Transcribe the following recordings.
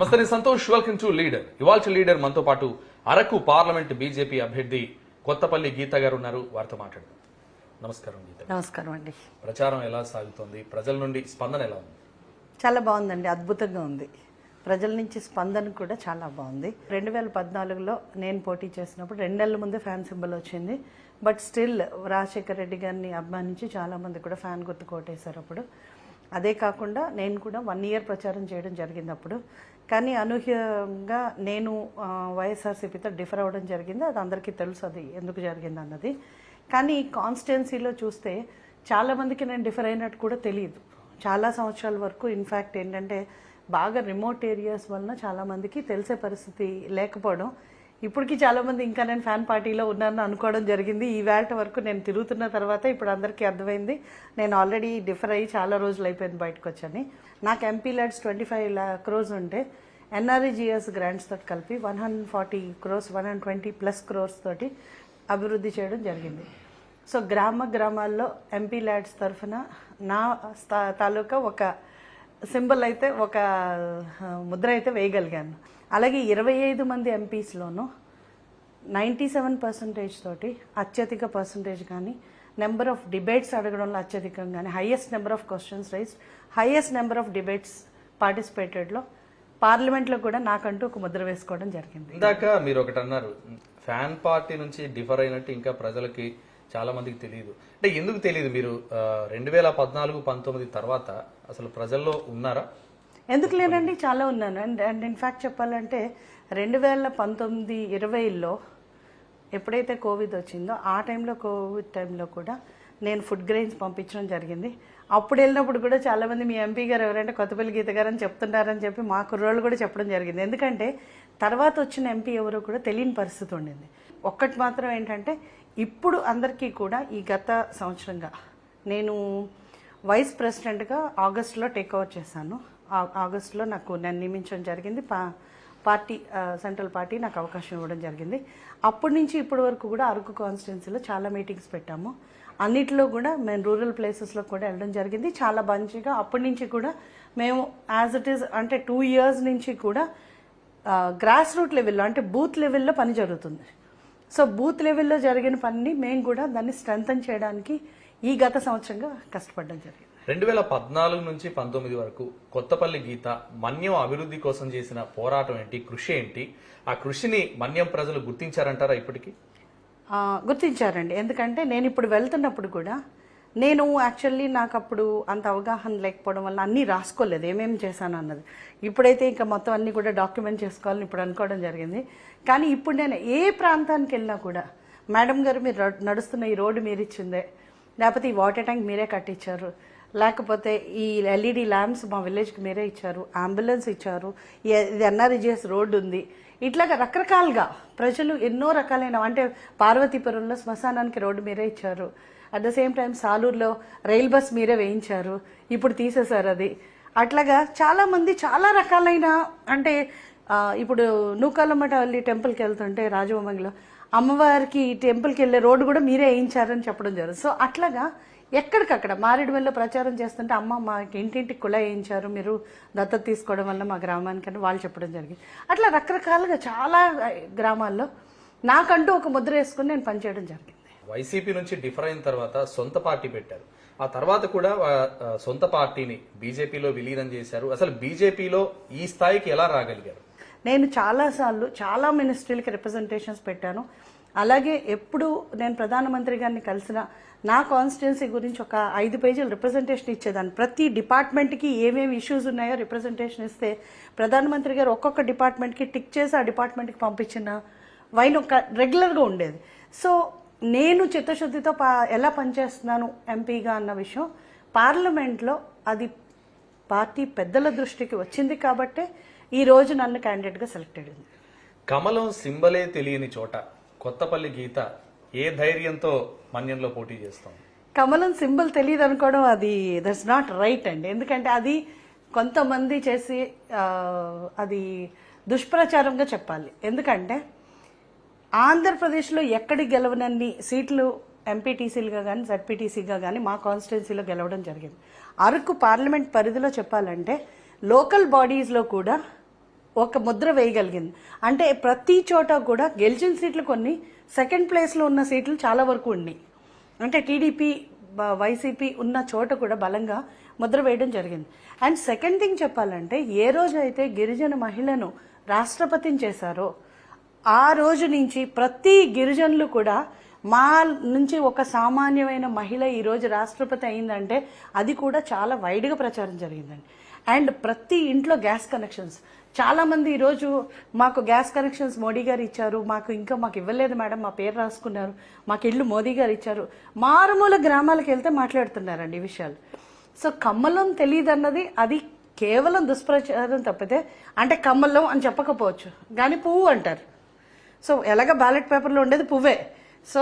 నమస్తే Santosh, welcome to leader. ఇవాల్టి leader మనతో పాటు అరకు పార్లమెంట్ బీజేపీ అభ్యర్థి కొత్తపల్లి గీత గారు ఉన్నారు. వారితో మాట్లాడదాం. నమస్కారం గీత. నమస్కారం అండి. ప్రచారం ఎలా సాగుతోంది? ప్రజల నుండి స్పందన ఎలా ఉంది? చాలా బాగుందండి, అద్భుతంగా ఉంది. ప్రజల నుంచి స్పందన కూడా చాలా బాగుంది. 2014లో నేను పోటీ చేసినప్పుడు 2 నెలల ముందే ఫ్యాన్ సింబల్ వచ్చింది. బట్ స్టిల్ రాజశేఖర్ రెడ్డి గారిని అభిమానించి చాలామంది కూడా ఫ్యాన్ గుర్తు కోటేశారు అప్పుడు. అదే కాకుండా నేను కూడా 1 ఇయర్ ప్రచారం చేయడం జరిగింది అప్పుడు. కానీ అనూహ్యంగా నేను వైఎస్ఆర్సీపీతో డిఫర్ అవ్వడం జరిగింది. అది అందరికీ తెలుసు అది ఎందుకు జరిగింది అన్నది. కానీ కాన్స్టిట్యున్సీలో చూస్తే చాలామందికి నేను డిఫర్ అయినట్టు కూడా తెలియదు. చాలా సంవత్సరాల వరకు ఇన్ఫ్యాక్ట్ ఏంటంటే బాగా రిమోట్ ఏరియాస్ వలన చాలామందికి తెలిసే పరిస్థితి లేకపోవడం. ఇప్పటికీ చాలామంది ఇంకా నేను ఫ్యాన్ పార్టీలో ఉన్నానని అనుకోవడం జరిగింది. ఈ వేట వరకు నేను తిరుగుతున్న తర్వాత ఇప్పుడు అందరికీ అర్థమైంది నేను ఆల్రెడీ డిఫర్ అయ్యి చాలా రోజులు అయిపోయింది బయటకు వచ్చని. నాకు ఎంపీ ల్యాడ్స్ 25 crores ఉంటే ఎన్ఆర్ఈజిఎస్ గ్రాంట్స్ తోటి కలిపి 140 crores 120+ crores తోటి అభివృద్ధి చేయడం జరిగింది. సో గ్రామాల్లో ఎంపీ ల్యాడ్స్ తరఫున నా తాలూకా ఒక సింబల్ అయితే ఒక ముద్ర అయితే వేయగలిగాను. అలాగే 25 మంది ఎంపీస్లోనూ 97% తోటి అత్యధిక పర్సంటేజ్ కానీ, నెంబర్ ఆఫ్ డిబేట్స్ అడగడంలో అత్యధికం కానీ, highest number of questions raise, highest number of debates పార్టిసిపేటెడ్లో పార్లమెంట్లో కూడా నాకంటూ ఒక ముద్ర వేసుకోవడం జరిగింది. ఇందాక మీరు ఒకటి అన్నారు, ఫ్యాన్ పార్టీ నుంచి డిఫర్ అయినట్టు ఇంకా ప్రజలకి చాలా మందికి తెలియదు. అంటే ఎందుకు తెలియదు? మీరు 2014-19 తర్వాత అసలు ప్రజల్లో ఉన్నారా? ఎందుకు లేనండి, చాలా ఉన్నాను. అండ్ ఇన్ఫ్యాక్ట్ చెప్పాలంటే 2019-20లో ఎప్పుడైతే కోవిడ్ వచ్చిందో ఆ కోవిడ్ టైంలో కూడా నేను ఫుడ్ గ్రెయిన్స్ పంపించడం జరిగింది. అప్పుడు వెళ్ళినప్పుడు కూడా చాలామంది మీ ఎంపీ గారు ఎవరంటే కొత్తపల్లి గీత గారు అని చెప్తున్నారని చెప్పి మా కుర్రోళ్ళు కూడా చెప్పడం జరిగింది. ఎందుకంటే తర్వాత వచ్చిన ఎంపీ ఎవరో కూడా తెలియని పరిస్థితి ఉండింది. ఒక్కటి మాత్రం ఏంటంటే ఇప్పుడు అందరికీ కూడా ఈ గత సంవత్సరంగా నేను వైస్ ప్రెసిడెంట్గా ఆగస్టులో టేక్ ఓవర్ చేశాను. ఆగస్టులో నన్ను నియమించడం జరిగింది. పార్టీ సెంట్రల్ పార్టీ నాకు అవకాశం ఇవ్వడం జరిగింది. అప్పటి నుంచి ఇప్పటి వరకు కూడా అరకు కాన్స్టిట్యున్సీలో చాలా మీటింగ్స్ పెట్టాము. అన్నిటిలో కూడా మేము రూరల్ ప్లేసెస్లో కూడా వెళ్ళడం జరిగింది. చాలా మంచిగా అప్పటి నుంచి కూడా మేము యాజ్ ఇట్ ఈస్ అంటే 2 years నుంచి కూడా గ్రాస్ రూట్ లెవెల్లో అంటే బూత్ లెవెల్లో పని జరుగుతుంది. సో బూత్ లెవెల్లో జరిగిన పనిని మేము కూడా దాన్ని స్ట్రెంథన్ చేయడానికి ఈ గత సంవత్సరంగా కష్టపడడం జరిగింది. 2014 నుంచి 19 వరకు కొత్తపల్లి గీత మన్యం అభివృద్ధి కోసం చేసిన పోరాటం ఏంటి, కృషి ఏంటి? ఆ కృషిని మన్యం ప్రజలు గుర్తించారంటారా? ఇప్పటికీ గుర్తించారండి. ఎందుకంటే నేను ఇప్పుడు వెళ్తున్నప్పుడు కూడా నేను యాక్చువల్లీ నాకు అప్పుడు అంత అవగాహన లేకపోవడం వల్ల అన్నీ రాసుకోలేదు ఏమేమి చేశాను అన్నది. ఇప్పుడైతే ఇంకా మొత్తం అన్నీ కూడా డాక్యుమెంట్ చేసుకోవాలని ఇప్పుడు అనుకోవడం జరిగింది. కానీ ఇప్పుడు నేను ఏ ప్రాంతానికి వెళ్ళినా కూడా మేడం గారు మీరు నడుస్తున్న ఈ రోడ్డు మీరు ఇచ్చిందే, లేకపోతే ఈ వాటర్ ట్యాంక్ మీరే కట్టించారు, లేకపోతే ఈ ఎల్ఈడి ల్యాంప్స్ మా విలేజ్కి మీరే ఇచ్చారు, అంబులెన్స్ ఇచ్చారు, ఇది ఎన్ఆర్ఈజిఎస్ రోడ్డు ఉంది, ఇట్లాగా రకరకాలుగా ప్రజలు ఎన్నో రకాలైన అంటే పార్వతీపురంలో శ్మశానానికి రోడ్డు మీరే ఇచ్చారు, అట్ ద సేమ్ టైం సాలూరులో రైల్ బస్ మీరే వేయించారు, ఇప్పుడు తీసేశారు అది. అట్లాగా చాలామంది చాలా రకాలైన అంటే ఇప్పుడు నూకాలమ్మట వెళ్ళి టెంపుల్కి వెళ్తుంటే రాజవమంగిలో అమ్మవారికి టెంపుల్కి వెళ్ళే రోడ్డు కూడా మీరే వేయించారని చెప్పడం జరుగుతుంది. సో అట్లాగా ఎక్కడికక్కడ మారేడుమల్లిలో ప్రచారం చేస్తుంటే అమ్మ మాకు ఇంటింటికి కుళ వేయించారు మీరు దత్తత తీసుకోవడం వల్ల మా గ్రామానికి అని వాళ్ళు చెప్పడం జరిగింది. అట్లా రకరకాలుగా చాలా గ్రామాల్లో నాకంటూ ఒక ముద్ర వేసుకుని నేను పనిచేయడం జరిగింది. వైసీపీ నుంచి డిఫర్ అయిన తర్వాత సొంత పార్టీ పెట్టారు. ఆ తర్వాత కూడా సొంత పార్టీని బీజేపీలో విలీనం చేశారు. అసలు బీజేపీలో ఈ స్థాయికి ఎలా రాగలిగారు? నేను చాలాసార్లు చాలా మినిస్ట్రీలకి రిప్రజెంటేషన్స్ పెట్టాను. అలాగే ఎప్పుడు నేను ప్రధానమంత్రి గారిని కలిసిన నా కాన్స్టిట్యున్సీ గురించి ఒక 5 పేజీలు రిప్రజెంటేషన్ ఇచ్చేదాన్ని. ప్రతి డిపార్ట్మెంట్కి ఏమేమి ఇష్యూస్ ఉన్నాయో రిప్రజెంటేషన్ ఇస్తే ప్రధానమంత్రి గారు ఒక్కొక్క డిపార్ట్మెంట్కి టిక్ చేసి ఆ డిపార్ట్మెంట్కి పంపించిన వైన్ ఒక రెగ్యులర్గా ఉండేది. సో నేను చిత్తశుద్ధితో ఎలా పనిచేస్తున్నాను ఎంపీగా అన్న విషయం పార్లమెంట్లో అది పార్టీ పెద్దల దృష్టికి వచ్చింది కాబట్టే ఈరోజు నన్ను క్యాండిడేట్గా సెలెక్ట్ అయ్యింది. కమలం సింబలే తెలియని చోట కొత్తపల్లి గీత ఏ ధైర్యంతో మన్యంలో పోటీ చేస్తాం? కమలం సింబల్ తెలియదు అనుకోవడం అది దట్స్ నాట్ రైట్ అండి. ఎందుకంటే అది కొంతమంది చేసి అది దుష్ప్రచారంగా చెప్పాలి. ఎందుకంటే ఆంధ్రప్రదేశ్లో ఎక్కడి గెలవనన్ని సీట్లు ఎంపీటీసీలుగా కానీ జడ్పీటీసీగా కానీ మా కాన్స్టిట్యున్సీలో గెలవడం జరిగింది. అరకు పార్లమెంట్ పరిధిలో చెప్పాలంటే లోకల్ బాడీస్లో కూడా ఒక ముద్ర వేయగలిగింది. అంటే ప్రతి చోట కూడా గెలిచిన సీట్లు కొన్ని సెకండ్ ప్లేస్లో ఉన్న సీట్లు చాలా వరకు ఉన్నాయి. అంటే టీడీపీ వైసీపీ ఉన్న చోట కూడా బలంగా ముద్ర వేయడం జరిగింది. అండ్ సెకండ్ థింగ్ చెప్పాలంటే, ఏ రోజు అయితే గిరిజన మహిళను రాష్ట్రపతిని చేశారో ఆ రోజు నుంచి ప్రతి గిరిజనులు కూడా మా నుంచి ఒక సామాన్యమైన మహిళ ఈరోజు రాష్ట్రపతి అయిందంటే అది కూడా చాలా వైడ్గా ప్రచారం జరిగిందండి. అండ్ ప్రతి ఇంట్లో గ్యాస్ కనెక్షన్స్, చాలామంది ఈరోజు మాకు గ్యాస్ కనెక్షన్స్ మోడీ గారు ఇచ్చారు, మాకు ఇవ్వలేదు మేడం, మా పేరు రాసుకున్నారు, మాకు ఇల్లు మోదీ గారు ఇచ్చారు, మారుమూల గ్రామాలకు వెళ్తే మాట్లాడుతున్నారండి ఈ విషయాలు. సో కమ్మలం తెలియదు అన్నది అది కేవలం దుష్ప్రచారం తప్పితే, అంటే కమ్మలం అని చెప్పకపోవచ్చు కానీ పువ్వు అంటారు. సో ఎలాగ బ్యాలెట్ పేపర్లో ఉండేది పువ్వే. సో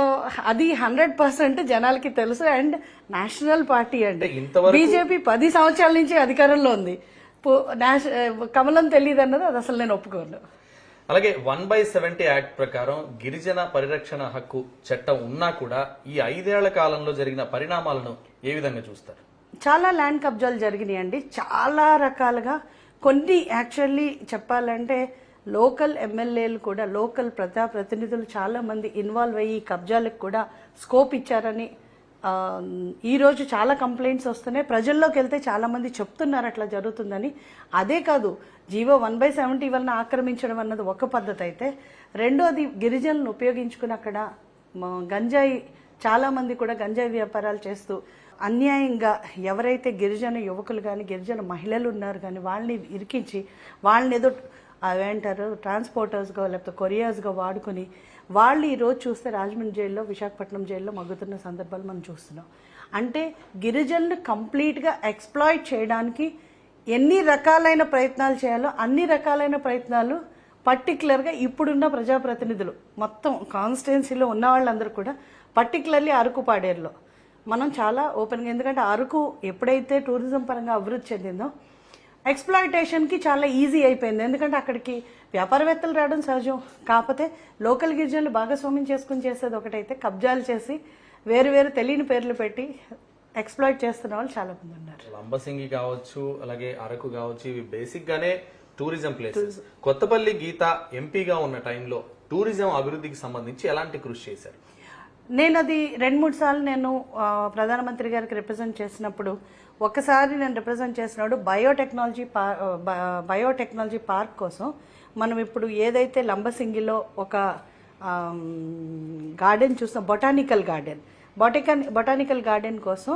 అది 100% జనాలకి తెలుసు. అండ్ నేషనల్ పార్టీ అంటే బీజేపీ 10 సంవత్సరాల నుంచి అధికారంలో ఉంది, కమలం తెలియదు అన్నది అది అసలు నేను ఒప్పుకోను. అలాగే 1/70 యాక్ట్ ప్రకారం గిరిజన పరిరక్షణ హక్కు చట్టం ఉన్నా కూడా ఈ 5 ఏళ్ల కాలంలో జరిగిన పరిణామాలను ఏ విధంగా చూస్తారు? చాలా ల్యాండ్ కబ్జాలు జరిగినాయి అండి, చాలా రకాలుగా. కొన్ని యాక్చువల్లీ చెప్పాలంటే లోకల్ ఎమ్మెల్యేలు కూడా, లోకల్ ప్రజాప్రతినిధులు చాలా మంది ఇన్వాల్వ్ అయ్యి కబ్జాలకు కూడా స్కోప్ ఇచ్చారని ఈరోజు చాలా కంప్లైంట్స్ వస్తున్నాయి. ప్రజల్లోకి వెళ్తే చాలా మంది చెప్తున్నారు అట్లా జరుగుతుందని. అదే కాదు, జీవో 1/70 వలన ఆక్రమించడం అన్నది ఒక పద్ధతి అయితే, రెండోది గిరిజనులను ఉపయోగించుకుని అక్కడ గంజాయి, చాలా మంది కూడా గంజాయి వ్యాపారాలు చేస్తూ అన్యాయంగా ఎవరైతే గిరిజన యువకులు కానీ గిరిజన మహిళలు ఉన్నారు కానీ వాళ్ళని ఇరికించి వాళ్ళని ఏదో అవేంటారు ట్రాన్స్పోర్టర్స్గా లేకపోతే కొరియర్స్గా వాడుకొని వాళ్ళు ఈరోజు చూస్తే రాజమండ్రి జైల్లో, విశాఖపట్నం జైల్లో మగ్గుతున్న సందర్భాలు మనం చూస్తున్నాం. అంటే గిరిజనులు కంప్లీట్గా ఎక్స్ప్లాయిట్ చేయడానికి ఎన్ని రకాలైన ప్రయత్నాలు చేయాలో అన్ని రకాలైన ప్రయత్నాలు పర్టికులర్గా ఇప్పుడున్న ప్రజాప్రతినిధులు మొత్తం కాన్స్టిట్యున్సీలో ఉన్న వాళ్ళందరూ కూడా, పర్టికులర్లీ అరకు పాడేరులో మనం చాలా ఓపెన్గా, ఎందుకంటే అరకు ఎప్పుడైతే టూరిజం పరంగా అభివృద్ధి చెందిందో ఎక్స్ప్లాయిటేషన్కి చాలా ఈజీ అయిపోయింది. ఎందుకంటే అక్కడికి వ్యాపారవేత్తలు రావడం సహజం, కాకపోతే లోకల్ గిరిజనులు భాగస్వామ్యం చేసుకుని చేసేది ఒకటైతే కబ్జాలు చేసి వేరు వేరు తెలియని పేర్లు పెట్టి ఎక్స్ప్లాయిట్ చేస్తున్న వాళ్ళు చాలా మంది ఉన్నారు. లంబసింగి కావచ్చు, అలాగే అరకు కావచ్చు, ఇవి బేసిక్ గానే టూరిజం ప్లేసెస్. కొత్తపల్లి గీత ఎంపీగా ఉన్న టైంలో టూరిజం అభివృద్ధికి సంబంధించి ఎలాంటి కృషి చేశారు? నేను అది 2-3 సార్లు నేను ప్రధానమంత్రి గారికి రిప్రజెంట్ చేసినప్పుడు, ఒకసారి నేను రిప్రజెంట్ చేసినప్పుడు బయోటెక్నాలజీ పార్క్ కోసం మనం ఇప్పుడు ఏదైతే లంబసింగిలో ఒక గార్డెన్ చూస్తాం, బొటానికల్ గార్డెన్ కోసం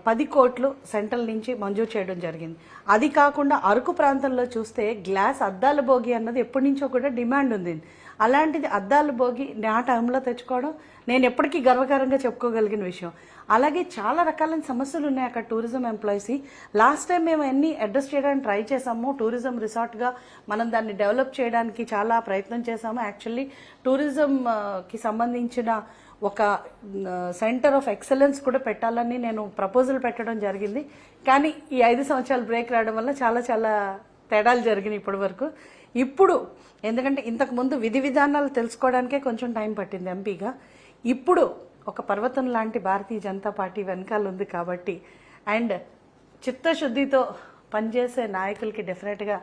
10 కోట్లు సెంట్రల్ నుంచి మంజూరు చేయడం జరిగింది. అది కాకుండా అరకు ప్రాంతంలో చూస్తే గ్లాస్ అద్దాల భోగి అన్నది ఎప్పటి నుంచో కూడా డిమాండ్ ఉంది. అలాంటిది అద్దాల భోగి నా టైంలో తెచ్చుకోవడం నేను ఎప్పటికీ గర్వకారంగా చెప్పుకోగలిగిన విషయం. అలాగే చాలా రకాలైన సమస్యలు ఉన్నాయి అక్కడ టూరిజం ఎంప్లాయీస్. లాస్ట్ టైం మేము అన్ని అడ్రస్ చేయడానికి ట్రై చేసాము. టూరిజం రిసార్ట్గా మనం దాన్ని డెవలప్ చేయడానికి చాలా ప్రయత్నం చేసాము. యాక్చువల్లీ టూరిజంకి సంబంధించిన ఒక సెంటర్ ఆఫ్ ఎక్సలెన్స్ కూడా పెట్టాలని నేను ప్రపోజల్ పెట్టడం జరిగింది. కానీ ఈ 5 సంవత్సరాలు బ్రేక్ రావడం వల్ల చాలా చాలా తేడాలు జరిగినాయి ఇప్పటి వరకు. ఇప్పుడు ఎందుకంటే ఇంతకుముందు విధి విధానాలు తెలుసుకోవడానికే కొంచెం టైం పట్టింది ఎంపీగా. ఇప్పుడు ఒక పర్వతం లాంటి భారతీయ జనతా పార్టీ వెనకాల ఉంది కాబట్టి, అండ్ చిత్తశుద్ధితో పనిచేసే నాయకులకి డెఫినెట్గా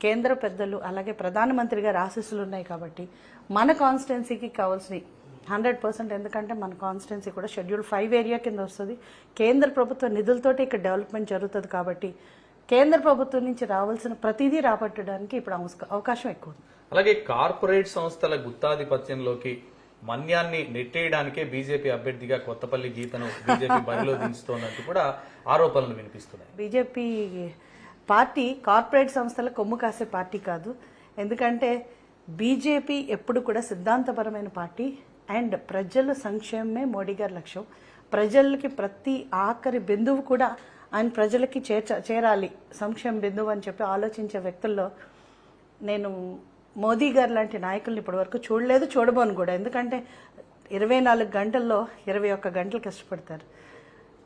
కేంద్ర పెద్దలు అలాగే ప్రధానమంత్రి గారి ఆశీస్సులు ఉన్నాయి కాబట్టి మన కాన్స్టిట్యున్సీకి కావాల్సిన 100%, ఎందుకంటే మన కాన్స్టిట్యున్సీ కూడా షెడ్యూల్ 5 ఏరియా కింద వస్తుంది. కేంద్ర ప్రభుత్వ నిధులతోటి ఇక్కడ డెవలప్మెంట్ జరుగుతుంది కాబట్టి కేంద్ర ప్రభుత్వం నుంచి రావాల్సిన ప్రతిదీ రాబట్టడానికి ఇప్పుడు అవకాశం ఎక్కువ ఉంది. అలాగే కార్పొరేట్ సంస్థల గుత్తాధిపత్యంలోకి మన్యాన్ని నెట్టేయడానికే బీజేపీ అభ్యర్థిగా కొత్తపల్లి గీతను బీజేపీ బరిలో దించుతున్నట్టు కూడా ఆరోపణలు వినిపిస్తున్నాయి. బీజేపీ పార్టీ కార్పొరేట్ సంస్థల కొమ్ము కాసే పార్టీ కాదు. ఎందుకంటే బీజేపీ ఎప్పుడు కూడా సిద్ధాంతపరమైన పార్టీ అండ్ ప్రజల సంక్షేమమే మోడీ గారి లక్ష్యం. ప్రజలకి ప్రతి ఆఖరి బిందువు కూడా ఆయన ప్రజలకి చేరాలి, సంక్షేమ బిందువు అని చెప్పి ఆలోచించే వ్యక్తుల్లో నేను మోదీ గారు లాంటి నాయకుల్ని ఇప్పటివరకు చూడలేదు, చూడబోను కూడా. ఎందుకంటే 24 గంటల్లో 21 గంటలు కష్టపడతారు.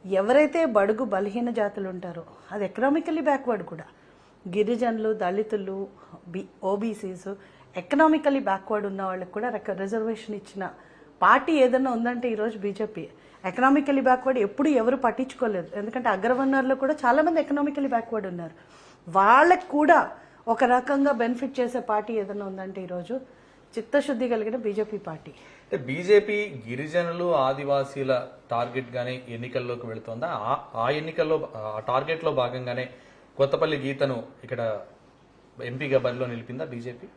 ఎవరైతే బడుగు బలహీన జాతులు ఉంటారో, అది ఎకనామికలీ బ్యాక్వర్డ్ కూడా, గిరిజనులు, దళితులు, ఓబీసీస్, ఎకనామికలీ బ్యాక్వర్డ్ ఉన్న వాళ్ళకి కూడా రిజర్వేషన్ ఇచ్చిన పార్టీ ఏదైనా ఉందంటే ఈరోజు బీజేపీ. ఎకనామికలీ బ్యాక్వర్డ్ ఎప్పుడు ఎవరు పట్టించుకోలేదు. ఎందుకంటే అగ్రవర్ణాల్లో కూడా చాలామంది ఎకనామికలీ బ్యాక్వర్డ్ ఉన్నారు. వాళ్ళకి కూడా ఒక రకంగా బెనిఫిట్ చేసే పార్టీ ఏదైనా ఉందంటే ఈరోజు చిత్తశుద్ధి కలిగిన బీజేపీ పార్టీ. అంటే బీజేపీ గిరిజనులు ఆదివాసీల టార్గెట్ గానే ఎన్నికల్లోకి వెళుతోందా? ఆ ఎన్నికల్లో ఆ టార్గెట్ లో భాగంగానే కొత్తపల్లి గీతను ఇక్కడ ఎంపీగా బరిలో నిలిపిందా బీజేపీ?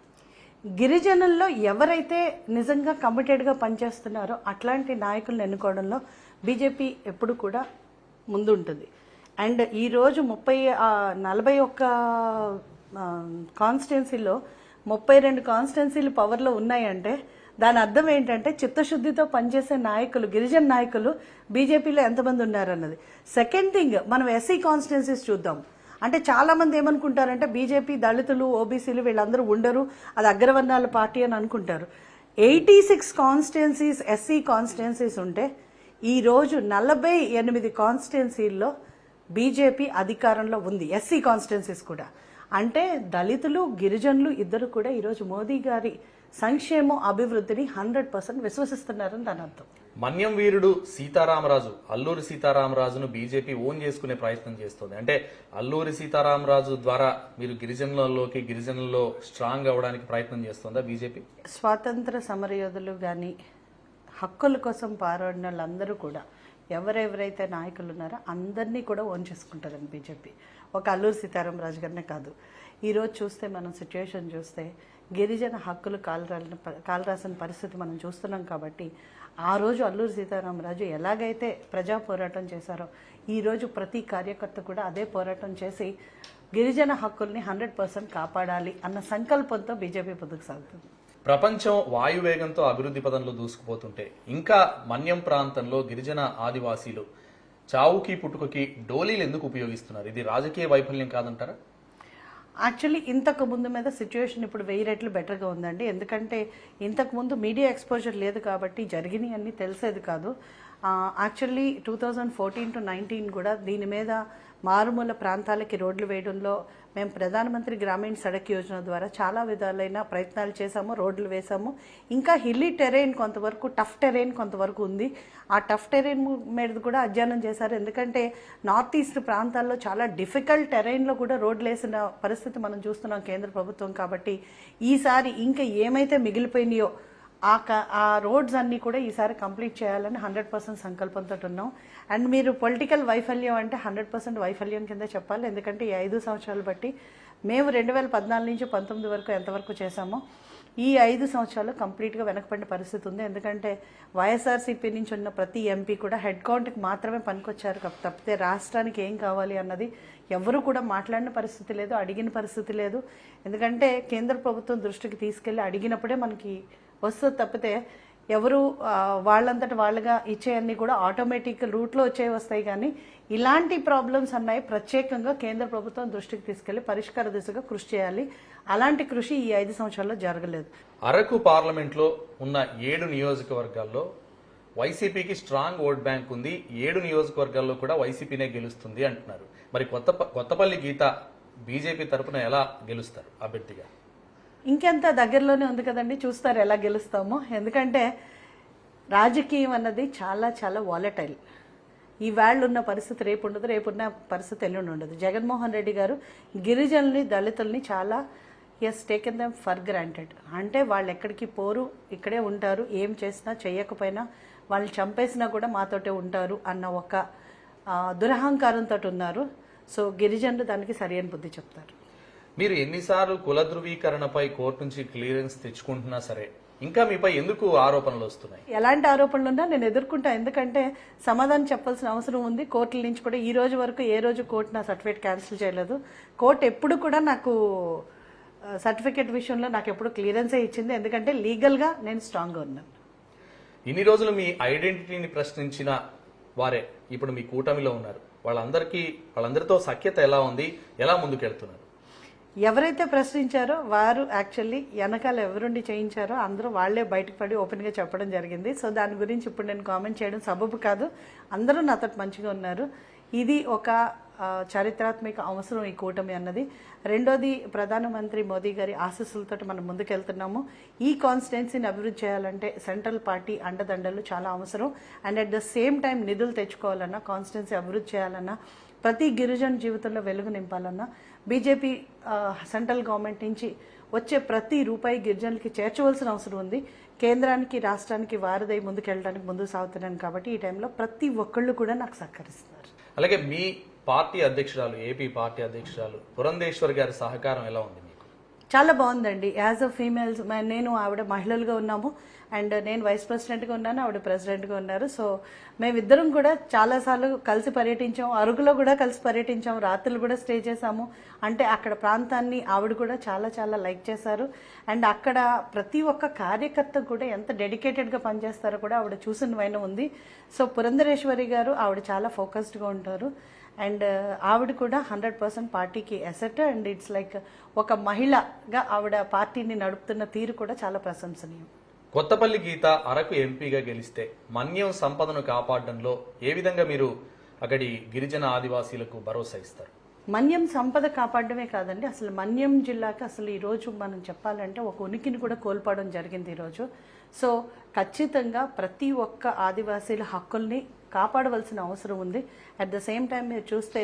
గిరిజనుల్లో ఎవరైతే నిజంగా కమిటెడ్గా పనిచేస్తున్నారో అట్లాంటి నాయకులను ఎన్నుకోవడంలో బీజేపీ ఎప్పుడు కూడా ముందుంటుంది. అండ్ ఈరోజు 41 కాన్స్టిట్యున్సీలో 32 కాన్స్టిట్యున్సీలు పవర్లో ఉన్నాయంటే దాని అర్థం ఏంటంటే చిత్తశుద్ధితో పనిచేసే నాయకులు, గిరిజన నాయకులు బీజేపీలో ఎంతమంది ఉన్నారన్నది. సెకండ్ థింగ్, మనం ఎస్సీ కాన్స్టిట్యున్సీస్ చూద్దాం. అంటే చాలా మంది ఏమనుకుంటారంటే బీజేపీ దళితులు, ఓబీసీలు వీళ్ళందరూ ఉండరు, అది అగ్రవర్ణాల పార్టీ అని అనుకుంటారు. 86 కాన్స్టిట్యున్సీస్ ఎస్సీ కాన్స్టిట్యున్సీస్ ఉంటే ఈరోజు 48 కాన్స్టిట్యున్సీల్లో బీజేపీ అధికారంలో ఉంది, ఎస్సీ కాన్స్టిట్యున్సీస్ కూడా. అంటే దళితులు, గిరిజనులు ఇద్దరు కూడా ఈరోజు మోదీ గారి సంక్షేమం, అభివృద్ధిని 100% విశ్వసిస్తున్నారని దాని అర్థం. మన్యం వీరుడు సీతారామరాజు, అల్లూరి సీతారామరాజును బీజేపీ ఓన్ చేసుకునే ప్రయత్నం చేస్తోంది. అంటే అల్లూరి సీతారామరాజు ద్వారా మీరు గిరిజనుల్లో స్ట్రాంగ్ అవ్వడానికి ప్రయత్నం చేస్తోందా బీజేపీ? స్వాతంత్ర సమరయోధులు కానీ హక్కుల కోసం పోరాడిన వాళ్ళందరూ కూడా ఎవరెవరైతే నాయకులు ఉన్నారో అందరినీ కూడా ఓన్ చేసుకుంటుందని బీజేపీ. ఒక అల్లూరి సీతారామరాజు గారినే కాదు. ఈరోజు చూస్తే మనం సిచ్యువేషన్ చూస్తే గిరిజన హక్కులు కాలరాసిన పరిస్థితి మనం చూస్తున్నాం. కాబట్టి ఆ రోజు అల్లూరి సీతారామరాజు ఎలాగైతే ప్రజా పోరాటం చేశారో ఈరోజు ప్రతి కార్యకర్త కూడా అదే పోరాటం చేసి గిరిజన హక్కుల్ని 100% కాపాడాలి అన్న సంకల్పంతో బీజేపీ ముందుకు సాగుతుంది. ప్రపంచం వాయువేగంతో అభివృద్ధి పదంలో దూసుకుపోతుంటే ఇంకా మన్యం ప్రాంతంలో గిరిజన ఆదివాసీలు చావుకి పుట్టుకకి డోలీలు ఎందుకు ఉపయోగిస్తున్నారు? ఇది రాజకీయ వైఫల్యం కాదంటారా? యాక్చువల్లీ ఇంతకు ముందు మీద సిచ్యువేషన్ ఇప్పుడు 1000 రెట్లు బెటర్గా ఉందండి. ఎందుకంటే ఇంతకు ముందు మీడియా ఎక్స్పోజర్ లేదు కాబట్టి జరిగినాయి అన్నీ తెలిసేది కాదు. యాక్చువల్లీ 2014 to 19 కూడా దీని మీద మారుమూల ప్రాంతాలకి రోడ్లు వేయడంలో మేము ప్రధానమంత్రి గ్రామీణ సడక్ యోజన ద్వారా చాలా విధాలైన ప్రయత్నాలు చేశాము, రోడ్లు వేసాము. ఇంకా హిల్లీ టెరైన్ కొంతవరకు, టఫ్ టెరైన్ కొంతవరకు ఉంది. ఆ టఫ్ టెరైన్ మీద కూడా అధ్యయనం చేశారు. ఎందుకంటే నార్త్ ఈస్ట్ ప్రాంతాల్లో చాలా డిఫికల్ట్ టెరైన్లో కూడా రోడ్లు వేసిన పరిస్థితి మనం చూస్తున్నాం కేంద్ర ప్రభుత్వం. కాబట్టి ఈసారి ఇంకా ఏమైతే మిగిలిపోయినాయో ఆ రోడ్స్ అన్నీ కూడా ఈసారి కంప్లీట్ చేయాలని 100% సంకల్పంతో ఉన్నాం. అండ్ మీరు పొలిటికల్ వైఫల్యం అంటే 100% వైఫల్యం కింద చెప్పాలి. ఎందుకంటే ఈ 5 సంవత్సరాలు బట్టి మేము 2014 నుంచి 19 వరకు ఎంతవరకు చేశామో ఈ 5 సంవత్సరాలు కంప్లీట్గా వెనకబడిన పరిస్థితి ఉంది. ఎందుకంటే వైఎస్ఆర్సీపీ నుంచి ఉన్న ప్రతి ఎంపీ కూడా హెడ్ కౌంట్కి మాత్రమే పనికొచ్చారు తప్పితే రాష్ట్రానికి ఏం కావాలి అన్నది ఎవరు కూడా మాట్లాడిన పరిస్థితి లేదు, అడిగిన పరిస్థితి లేదు. ఎందుకంటే కేంద్ర ప్రభుత్వం దృష్టికి తీసుకెళ్ళి అడిగినప్పుడే మనకి వస్తుంది తప్పితే ఎవరు వాళ్ళంతట వాళ్ళగా ఇచ్చేయన్నీ కూడా ఆటోమేటిక్ రూట్లో వస్తాయి. కానీ ఇలాంటి ప్రాబ్లమ్స్ అన్నాయి ప్రత్యేకంగా కేంద్ర ప్రభుత్వం దృష్టికి తీసుకెళ్లి పరిష్కార దిశగా కృషి చేయాలి. అలాంటి కృషి ఈ 5 సంవత్సరాల్లో జరగలేదు. అరకు పార్లమెంట్లో ఉన్న 7 నియోజకవర్గాల్లో వైసీపీకి స్ట్రాంగ్ ఓట్ బ్యాంక్ ఉంది. 7 నియోజకవర్గాల్లో కూడా వైసీపీనే గెలుస్తుంది అంటున్నారు. మరి కొత్తపల్లి గీత బీజేపీ తరఫున ఎలా గెలుస్తారు అభ్యర్థిగా? ఇంకెంత దగ్గరలోనే ఉంది కదండి, చూస్తారు ఎలా గెలుస్తామో. ఎందుకంటే రాజకీయం అన్నది చాలా చాలా వాలటైల్. ఈవేళ ఉన్న పరిస్థితి రేపు ఉండదు, రేపున్న పరిస్థితి ఎల్లుండి ఉండదు. జగన్మోహన్ రెడ్డి గారు గిరిజనుల్ని, దళితుల్ని చాలా has taken them for granted. అంటే వాళ్ళు ఎక్కడికి పోరు, ఇక్కడే ఉంటారు, ఏం చేసినా చేయకపోయినా వాళ్ళని చంపేసినా కూడా మాతోటే ఉంటారు అన్న ఒక దురహంకారంతో ఉన్నారు. సో గిరిజనులు దానికి సరైన బుద్ధి చెప్తారు. మీరు ఎన్నిసార్లు కుల ధృవీకరణపై కోర్టు నుంచి క్లియరెన్స్ తెచ్చుకుంటున్నా సరే ఇంకా మీపై ఎందుకు ఆరోపణలు వస్తున్నాయి? ఎలాంటి ఆరోపణలు ఉన్నా నేను ఎదుర్కొంటా. ఎందుకంటే సమాధానం చెప్పాల్సిన అవసరం ఉంది. కోర్టుల నుంచి కూడా ఈ రోజు వరకు ఏ రోజు కోర్టు నా సర్టిఫికేట్ క్యాన్సిల్ చేయలేదు. కోర్టు ఎప్పుడు కూడా నాకు సర్టిఫికేట్ విషయంలో నాకు ఎప్పుడు క్లియరెన్సే ఇచ్చింది. ఎందుకంటే లీగల్గా నేను స్ట్రాంగ్గా ఉన్నాను. ఇన్ని రోజులు మీ ఐడెంటిటీని ప్రశ్నించిన వారే ఇప్పుడు మీ కూటమిలో ఉన్నారు. వాళ్ళందరితో సఖ్యత ఎలా ఉంది, ఎలా ముందుకెళ్తున్నారు? ఎవరైతే ప్రశ్నించారో వారు యాక్చువల్లీ వెనకాల ఎవరుండి చేయించారో అందరూ వాళ్లే బయటకు పడి ఓపెన్గా చెప్పడం జరిగింది. సో దాని గురించి ఇప్పుడు నేను కామెంట్ చేయడం సబబు కాదు. అందరూ నాతో మంచిగా ఉన్నారు. ఇది ఒక చారిత్రాత్మక అవసరం ఈ కూటమి అన్నది. రెండోది, ప్రధానమంత్రి మోదీ గారి ఆశీస్సులతో మనం ముందుకెళ్తున్నాము. ఈ కాన్స్టిట్యున్సీని అభివృద్ధి చేయాలంటే సెంట్రల్ పార్టీ అండదండలు చాలా అవసరం. And at the same time నిధులు తెచ్చుకోవాలన్నా, కాన్స్టిట్యున్సీ అభివృద్ధి చేయాలన్నా, ప్రతి గిరిజన జీవితంలో వెలుగు నింపాలన్నా బీజేపీ సెంట్రల్ గవర్నమెంట్ నుంచి వచ్చే ప్రతి రూపాయి గిరిజనులకి చేర్చవలసిన అవసరం ఉంది. కేంద్రానికి రాష్ట్రానికి వారధై ముందుకెళ్ళడానికి ముందుకు సాగుతున్నాను కాబట్టి ఈ టైంలో ప్రతి ఒక్కళ్ళు కూడా నాకు సహకరిస్తున్నారు. అలాగే మీ పార్టీ అధ్యక్షురాలు, ఏపీ పార్టీ అధ్యక్షురాలు పురంధేశ్వరి గారి సహకారం ఎలా ఉంది మీకు? చాలా బాగుందండి. యాజ్ అ ఫీమేల్స్ నేను ఆవిడ మహిళలుగా ఉన్నాము అండ్ నేను వైస్ ప్రెసిడెంట్గా ఉన్నాను, ఆవిడ ప్రెసిడెంట్గా ఉన్నారు. సో మేమిద్దరం కూడా చాలాసార్లు కలిసి పర్యటించాము, అరకులో కూడా కలిసి పర్యటించాము, రాత్రులు కూడా స్టే చేశాము. అంటే అక్కడ ప్రాంతాన్ని ఆవిడ కూడా చాలా చాలా లైక్ చేశారు అండ్ అక్కడ ప్రతి ఒక్క కార్యకర్త కూడా ఎంత డెడికేటెడ్గా పనిచేస్తారో కూడా ఆవిడ చూసిన వైన ఉంది. సో పురంధరేశ్వరి గారు ఆవిడ చాలా ఫోకస్డ్గా ఉంటారు అండ్ ఆవిడ కూడా 100% పార్టీకి ఎసెట్ అండ్ ఇట్స్ లైక్ ఒక మహిళగా ఆవిడ పార్టీని నడుపుతున్న తీరు కూడా చాలా ప్రశంసనీయం. కొత్తపల్లి గీత అరకు ఎంపీగా గెలిస్తే మన్యం సంపదను కాపాడడంలో ఏ విధంగా మీరు అక్కడి గిరిజన ఆదివాసీలకు భరోసా ఇస్తారు? మన్యం సంపద కాపాడడమే కాదండి, అసలు మన్యం జిల్లాకి అసలు ఈరోజు మనం చెప్పాలంటే ఒక ఉనికిని కూడా కోల్పోవడం జరిగింది ఈరోజు. సో ఖచ్చితంగా ప్రతి ఒక్క ఆదివాసీల హక్కుల్ని కాపాడవలసిన అవసరం ఉంది. అట్ ద సేమ్ టైం మీరు చూస్తే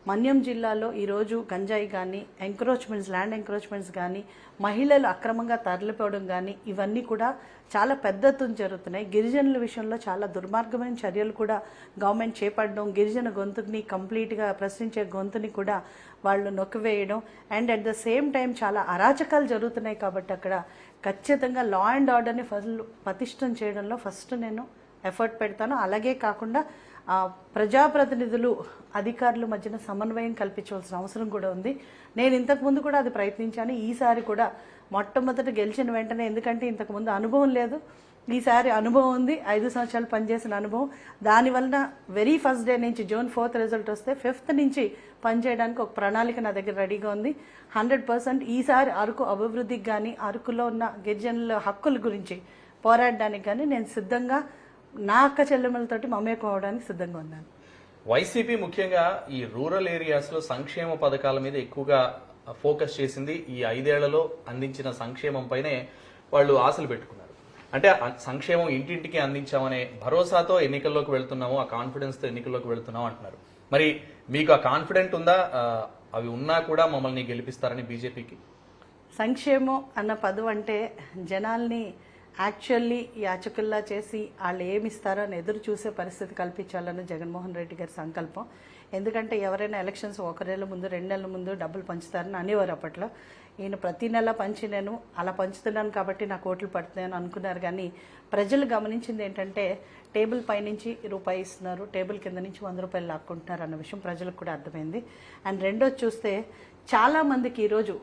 మన్యం జిల్లాలో ఈరోజు గంజాయి కానీ ఎంక్రోచ్మెంట్స్, ల్యాండ్ ఎంక్రోచ్మెంట్స్ కానీ, మహిళలు అక్రమంగా తరలిపోవడం కానీ ఇవన్నీ కూడా చాలా పెద్ద ఎత్తున జరుగుతున్నాయి. గిరిజనుల విషయంలో చాలా దుర్మార్గమైన చర్యలు కూడా గవర్నమెంట్ చేపట్టడం, గిరిజన గొంతుని కంప్లీట్గా ప్రశ్నించే గొంతుని కూడా వాళ్ళు నొక్కివేయడం and at the same time చాలా అరాచకాలు జరుగుతున్నాయి. కాబట్టి అక్కడ ఖచ్చితంగా లా అండ్ ఆర్డర్ని పటిష్టం చేయడంలో ఫస్ట్ నేను ఎఫర్ట్ పెడతాను. అలాగే కాకుండా ప్రజాప్రతినిధులు, అధికారుల మధ్యన సమన్వయం కల్పించవలసిన అవసరం కూడా ఉంది. నేను ఇంతకుముందు కూడా అది ప్రయత్నించాను. ఈసారి కూడా మొట్టమొదట గెలిచిన వెంటనే, ఎందుకంటే ఇంతకుముందు అనుభవం లేదు, ఈసారి అనుభవం ఉంది, 5 సంవత్సరాలు పనిచేసిన అనుభవం. దానివలన వెరీ ఫస్ట్ డే నుంచి జూన్ 4th రిజల్ట్ వస్తే 5th నుంచి పనిచేయడానికి ఒక ప్రణాళిక నా దగ్గర రెడీగా ఉంది. 100% ఈసారి అరకు అభివృద్ధికి కానీ, అరకులో ఉన్న గిరిజనుల హక్కుల గురించి పోరాడడానికి కానీ నేను సిద్ధంగా, నా అక్క చెల్లెమ్మలతోటి మమేకం సిద్ధంగా ఉన్నాను. వైసీపీ ముఖ్యంగా ఈ రూరల్ ఏరియాస్లో సంక్షేమ పథకాల మీద ఎక్కువగా ఫోకస్ చేసింది. ఈ 5 ఏళ్లలో అందించిన సంక్షేమం పైనే వాళ్ళు ఆశలు పెట్టుకున్నారు. అంటే సంక్షేమం ఇంటింటికి అందించామనే భరోసాతో ఎన్నికల్లోకి వెళ్తున్నాము, ఆ కాన్ఫిడెన్స్తో ఎన్నికల్లోకి వెళ్తున్నాము అంటున్నారు. మరి మీకు ఆ కాన్ఫిడెంట్ ఉందా? అవి ఉన్నా కూడా మమ్మల్ని గెలిపిస్తారని బీజేపీకి? సంక్షేమం అన్న పదం అంటే జనాల్ని యాక్చువల్లీ యాచకుల్లా చేసి వాళ్ళు ఏమిస్తారో అని ఎదురు చూసే పరిస్థితి కల్పించాలని జగన్మోహన్ రెడ్డి గారి సంకల్పం. ఎందుకంటే ఎవరైనా ఎలక్షన్స్ 1 నెల ముందు 2 నెలల ముందు డబ్బులు పంచుతారని అనేవారు అప్పట్లో. ఈయన ప్రతి నెల పంచి నేను అలా పంచుతున్నాను కాబట్టి నాకు ఓట్లు పడుతున్నాయని అనుకున్నారు. కానీ ప్రజలు గమనించింది ఏంటంటే టేబుల్ పైనుంచి రూపాయి ఇస్తున్నారు, టేబుల్ కింద నుంచి 100 రూపాయలు లాక్కుంటున్నారు అన్న విషయం ప్రజలకు కూడా అర్థమైంది. అండ్ రెండోది చూస్తే చాలామందికి ఈరోజు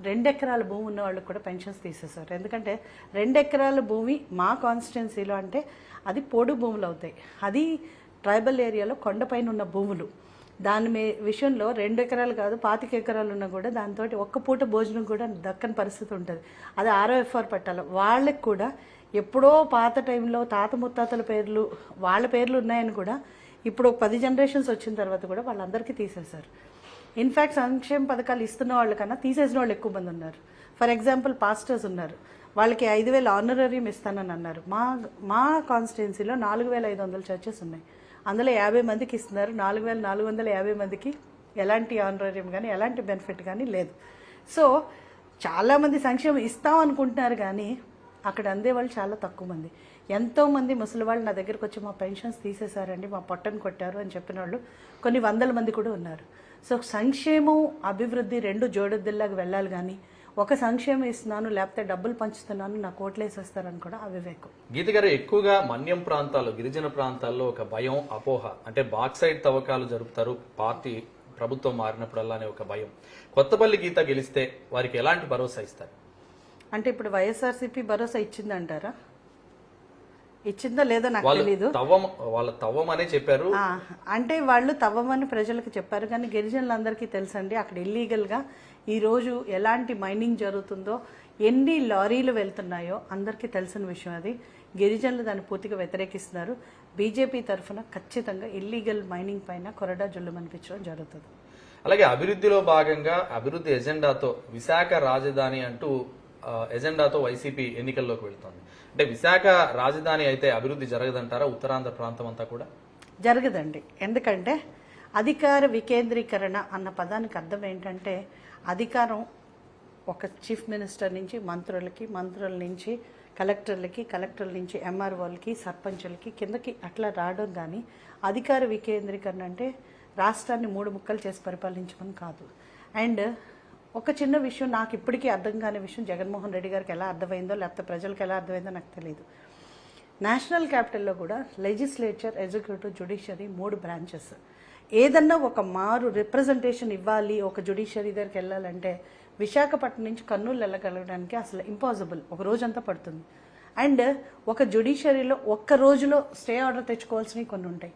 2 ఎకరాల భూమి ఉన్న వాళ్ళకి కూడా పెన్షన్స్ తీసేశారు. ఎందుకంటే 2 ఎకరాల భూమి మా కాన్స్టిట్యున్సీలో అంటే అది పోడు భూములు అవుతాయి, అది ట్రైబల్ ఏరియాలో కొండపైన ఉన్న భూములు. దాని విషయంలో 2 ఎకరాలు కాదు 25 ఎకరాలు ఉన్నా కూడా దాంతో ఒక్క పూట భోజనం కూడా దక్కని పరిస్థితి ఉంటుంది. అది ROFR పెట్టాలి. వాళ్ళకి కూడా ఎప్పుడో పాత టైంలో తాత ముత్తాతల పేర్లు, వాళ్ళ పేర్లు ఉన్నాయని కూడా ఇప్పుడు 10 జనరేషన్స్ వచ్చిన తర్వాత కూడా వాళ్ళందరికీ తీసేశారు. ఇన్ఫ్యాక్ట్ సంక్షేమ పథకాలు ఇస్తున్న వాళ్ళకన్నా తీసేసిన వాళ్ళు ఎక్కువ మంది ఉన్నారు. ఫర్ ఎగ్జాంపుల్ పాస్టర్స్ ఉన్నారు, వాళ్ళకి 5,000 ఆనరేరియం ఇస్తానని అన్నారు. మా కాన్స్టిట్యున్సీలో 4,500 చర్చెస్ ఉన్నాయి, అందులో 50 మందికి ఇస్తున్నారు. 4,450 మందికి ఎలాంటి ఆనరేరియం కానీ ఎలాంటి బెనిఫిట్ కానీ లేదు. సో చాలామంది సంక్షేమం ఇస్తాం అనుకుంటున్నారు కానీ అక్కడ అందేవాళ్ళు చాలా తక్కువ మంది. ఎంతోమంది ముసలి వాళ్ళు నా దగ్గరకు వచ్చి మా పెన్షన్స్ తీసేశారండి, మా పొట్టను కొట్టారు అని చెప్పిన వాళ్ళు కొన్ని 100 మంది కూడా ఉన్నారు. సో సంక్షేమం అభివృద్ధి 2 జోడెద్దుల్లాగా వెళ్ళాలి కానీ ఒక సంక్షేమం ఇస్తున్నాను లేకపోతే డబ్బులు పంచుతున్నాను నాకు ఓట్లేసేస్తారని కూడా అవివేకం. గీత గారు, ఎక్కువగా మన్యం ప్రాంతాల్లో, గిరిజన ప్రాంతాల్లో ఒక భయం, అపోహ, అంటే బాక్సైడ్ తవ్వకాలు జరుపుతారు పార్టీ ప్రభుత్వం మారినప్పుడల్లా అనే ఒక భయం. కొత్తపల్లి గీత గెలిస్తే వారికి ఎలాంటి భరోసా ఇస్తారు? అంటే ఇప్పుడు వైఎస్ఆర్సీపీ భరోసా ఇచ్చిందంటారా? ఇచ్చిందో లేదో నాకు తెలీదు. వాళ్ళ తవ్వమనే చెప్పారు. అంటే వాళ్ళు తవ్వమని ప్రజలకు చెప్పారు కానీ గిరిజనులందరికీ తెలుసండి అక్కడ ఇల్లీగల్గా ఈరోజు ఎలాంటి మైనింగ్ జరుగుతుందో, ఎన్ని లారీలు వెళ్తున్నాయో అందరికీ తెలిసిన విషయం. అది గిరిజనులు దాన్ని పూర్తిగా వ్యతిరేకిస్తున్నారు. బీజేపీ తరఫున ఖచ్చితంగా ఇల్లీగల్ మైనింగ్ పైన కొరడా జుల్లుమనిపించడం జరుగుతుంది. అలాగే అభివృద్ధిలో భాగంగా అభివృద్ధి ఎజెండాతో విశాఖ రాజధాని అంటూ ఎజెండాతో వైసీపీ ఎన్నికల్లోకి వెళ్తోంది. అంటే విశాఖ రాజధాని అయితే అభివృద్ధి జరగదంటారా? ఉత్తరాంధ్ర ప్రాంతం అంతా కూడా జరగదండి. ఎందుకంటే అధికార వికేంద్రీకరణ అన్న పదానికి అర్థం ఏంటంటే అధికారం ఒక చీఫ్ మినిస్టర్ నుంచి మంత్రులకి, మంత్రుల నుంచి కలెక్టర్లకి, కలెక్టర్ల నుంచి ఎంఆర్ఓలకి, సర్పంచులకి కిందకి అట్లా రావడం. కానీ అధికార వికేంద్రీకరణ అంటే రాష్ట్రాన్ని 3 ముక్కలు చేసి పరిపాలించమని కాదు. అండ్ ఒక చిన్న విషయం నాకు ఇప్పటికీ అర్థం కాని విషయం, జగన్మోహన్ రెడ్డి గారికి ఎలా అర్థమైందో లేకపోతే ప్రజలకు ఎలా అర్థమైందో నాకు తెలియదు. నేషనల్ క్యాపిటల్లో కూడా లెజిస్లేచర్, ఎగ్జిక్యూటివ్, జ్యుడిషియరీ 3 బ్రాంచెస్. ఏదన్నా ఒక మారు రిప్రజెంటేషన్ ఇవ్వాలి ఒక జ్యుడిషియరీ దగ్గరికి వెళ్ళాలంటే విశాఖపట్నం నుంచి కర్నూలు వెళ్ళగలగడానికి అసలు ఇంపాసిబుల్, ఒక రోజంతా పడుతుంది. అండ్ ఒక జ్యుడిషియరీలో ఒక్క రోజులో స్టే ఆర్డర్ తెచ్చుకోవాల్సినవి కొన్ని ఉంటాయి.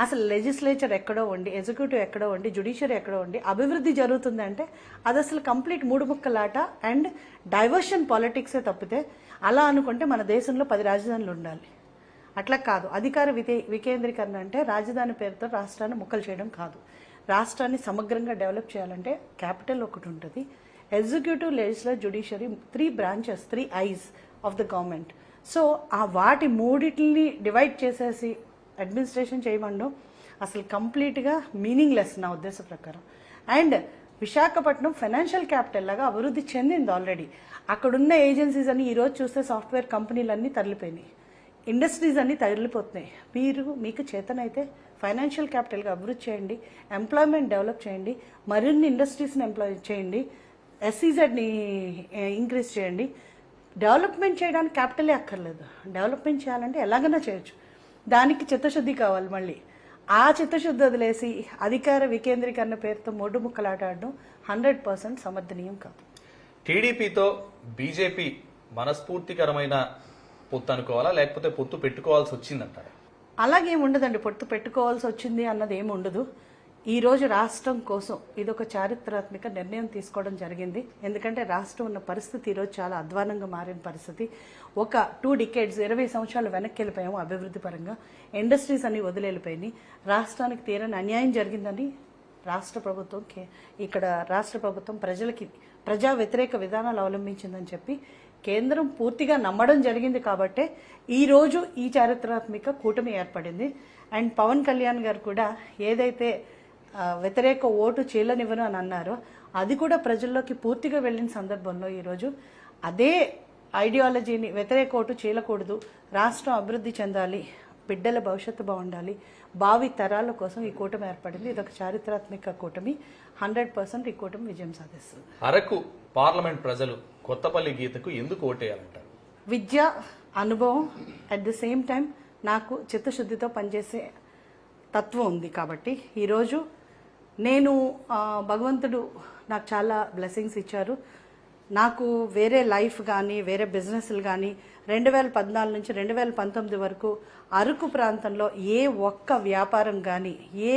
అసలు లెజిస్లేచర్ ఎక్కడో ఉండి, ఎగ్జిక్యూటివ్ ఎక్కడో ఉండి, జ్యుడిషియరీ ఎక్కడో ఉండి అభివృద్ధి జరుగుతుంది అంటే అది అసలు కంప్లీట్ 3 ముక్కలాట అండ్ డైవర్షన్ పాలిటిక్సే తప్పితే అలా అనుకుంటే మన దేశంలో 10 రాజధానులు ఉండాలి. అట్లా కాదు. అధికార వికేంద్రీకరణ అంటే రాజధాని పేరుతో రాష్ట్రాన్ని ముక్కలు చేయడం కాదు. రాష్ట్రాన్ని సమగ్రంగా డెవలప్ చేయాలంటే క్యాపిటల్ ఒకటి ఉంటుంది, executive, legislative, judiciary 3 branches, 3 eyes of the government. So ఆ వాటి మూడిటిని డివైడ్ చేసేసి అడ్మినిస్ట్రేషన్ చేయమండం అసలు కంప్లీట్గా మీనింగ్లెస్ నా ఉద్దేశ ప్రకారం. అండ్ విశాఖపట్నం ఫైనాన్షియల్ క్యాపిటల్ లాగా అభివృద్ధి చెందింది ఆల్రెడీ. అక్కడున్న ఏజెన్సీస్ అన్ని ఈరోజు చూస్తే సాఫ్ట్వేర్ కంపెనీలన్నీ తరలిపోయినాయి, ఇండస్ట్రీస్ అన్నీ తరలిపోతున్నాయి. మీకు చేతనైతే ఫైనాన్షియల్ క్యాపిటల్గా అభివృద్ధి చేయండి, ఎంప్లాయ్మెంట్ డెవలప్ చేయండి, మరిన్ని ఇండస్ట్రీస్ని ఎంప్లాయ్ చేయండి, ఎస్ఈజెడ్ని ఇంక్రీజ్ చేయండి. డెవలప్మెంట్ చేయడానికి క్యాపిటలే అక్కర్లేదు. డెవలప్మెంట్ చేయాలంటే ఎలాగైనా చేయొచ్చు. దానికి చిత్తశుద్ధి కావాలి. మళ్ళీ ఆ చిత్తశుద్ధి వదిలేసి అధికార వికేంద్రీకరణ పేరుతో 3 ముక్కలాట ఆడడం 100% సమర్థనీయం కాదు. టీడీపీతో బీజేపీ మనస్ఫూర్తికరమైన పొత్తు అనుకోవాలా, లేకపోతే పొత్తు పెట్టుకోవాల్సి వచ్చిందంటారా? అలాగేం ఉండదండి. పొత్తు పెట్టుకోవాల్సి వచ్చింది అన్నది ఏమి ఉండదు. ఈరోజు రాష్ట్రం కోసం ఇదొక చారిత్రాత్మక నిర్ణయం తీసుకోవడం జరిగింది. ఎందుకంటే రాష్ట్రం ఉన్న పరిస్థితి ఈరోజు చాలా అధ్వానంగా మారిన పరిస్థితి. ఒక 2 decades 20 సంవత్సరాలు వెనక్కి వెళ్ళిపోయాము అభివృద్ధి పరంగా. ఇండస్ట్రీస్ అన్ని వదిలేలిపోయినాయి. రాష్ట్రానికి తీరని అన్యాయం జరిగిందని రాష్ట్ర ప్రభుత్వం ప్రజలకి ప్రజా వ్యతిరేక విధానాలు అవలంబించిందని చెప్పి కేంద్రం పూర్తిగా నమ్మడం జరిగింది. కాబట్టే ఈరోజు ఈ చారిత్రాత్మక కూటమి ఏర్పడింది. అండ్ పవన్ కళ్యాణ్ గారు కూడా ఏదైతే వ్యతిరేక ఓటు చీలనివ్వను అని అన్నారో అది కూడా ప్రజల్లోకి పూర్తిగా వెళ్ళిన సందర్భంలో ఈరోజు అదే ఐడియాలజీని, వ్యతిరేక ఓటు చీలకూడదు, రాష్ట్రం అభివృద్ధి చెందాలి, బిడ్డల భవిష్యత్తు బాగుండాలి, భావి తరాల కోసం ఈ కూటమి ఏర్పడింది. ఇదొక చారిత్రాత్మక కూటమి. 100% ఈ కూటమి విజయం సాధిస్తుంది. అరకు పార్లమెంట్ ప్రజలు కొత్తపల్లి గీతకు ఎందుకు ఓటేయాలంటారు? విద్య, అనుభవం, అట్ ది సేమ్ టైం నాకు చిత్తశుద్ధితో పనిచేసే తత్వం ఉంది. కాబట్టి ఈరోజు నేను భగవంతుడు నాకు చాలా బ్లెస్సింగ్స్ ఇచ్చారు. నాకు వేరే లైఫ్ కానీ వేరే బిజినెస్లు కానీ 2014 నుంచి 2019 వరకు అరకు ప్రాంతంలో ఏ ఒక్క వ్యాపారం కానీ ఏ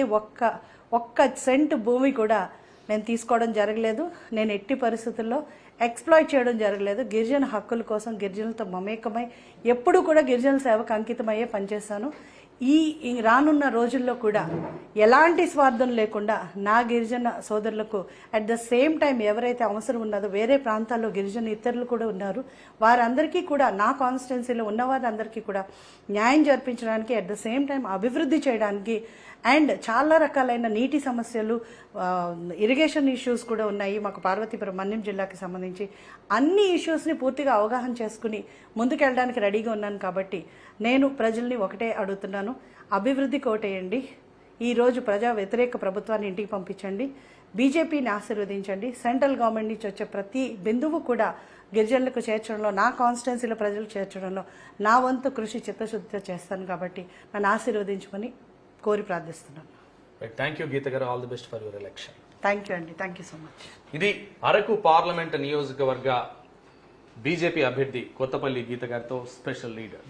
ఒక్క సెంట్ భూమి కూడా నేను తీసుకోవడం జరగలేదు. నేను ఎట్టి పరిస్థితుల్లో ఎక్స్ప్లాయిట్ చేయడం జరగలేదు. గిరిజన హక్కుల కోసం గిరిజనులతో మమేకమై ఎప్పుడూ కూడా గిరిజన సేవకు అంకితమయ్యే పనిచేశాను. ఈ రానున్న రోజుల్లో కూడా ఎలాంటి స్వార్థం లేకుండా నా గిరిజన సోదరులకు అట్ ద సేమ్ టైం ఎవరైతే అవసరం ఉన్నదో వేరే ప్రాంతాల్లో గిరిజన ఇతరులు కూడా ఉన్నారు, వారందరికీ కూడా నా కాన్స్టిట్యున్సీలో ఉన్న వారందరికీ కూడా న్యాయం జరిపించడానికి, అట్ ద సేమ్ టైం అభివృద్ధి చేయడానికి, అండ్ చాలా రకాలైన నీటి సమస్యలు, ఇరిగేషన్ ఇష్యూస్ కూడా ఉన్నాయి మాకు పార్వతీపురం మన్యం జిల్లాకి సంబంధించి. అన్ని ఇష్యూస్ని పూర్తిగా అవగాహన చేసుకుని ముందుకెళ్ళడానికి రెడీగా ఉన్నాను. కాబట్టి నేను ప్రజల్ని ఒకటే అడుగుతున్నాను, అభివృద్ధికి ఓటేయండి. ఈరోజు ప్రజా వ్యతిరేక ప్రభుత్వాన్ని ఇంటికి పంపించండి, బీజేపీని ఆశీర్వదించండి. సెంట్రల్ గవర్నమెంట్ నుంచి వచ్చే ప్రతి బిందువు కూడా గిరిజనులకు చేర్చడంలో, నా కాన్స్టిట్యున్సీలో ప్రజలు చేర్చడంలో నా వంతు కృషి చిత్తశుద్ధితో చేస్తాను. కాబట్టి నన్ను ఆశీర్వదించమని కోరి ప్రార్థిస్తున్నాను. థ్యాంక్ యూ గీత గారు. All the best for your election. Thank you అండి. Thank you so much. ఇది అరకు పార్లమెంట్ నియోజకవర్గ బీజేపీ అభ్యర్థి కొత్తపల్లి గీత గారితో స్పెషల్ లీడర్.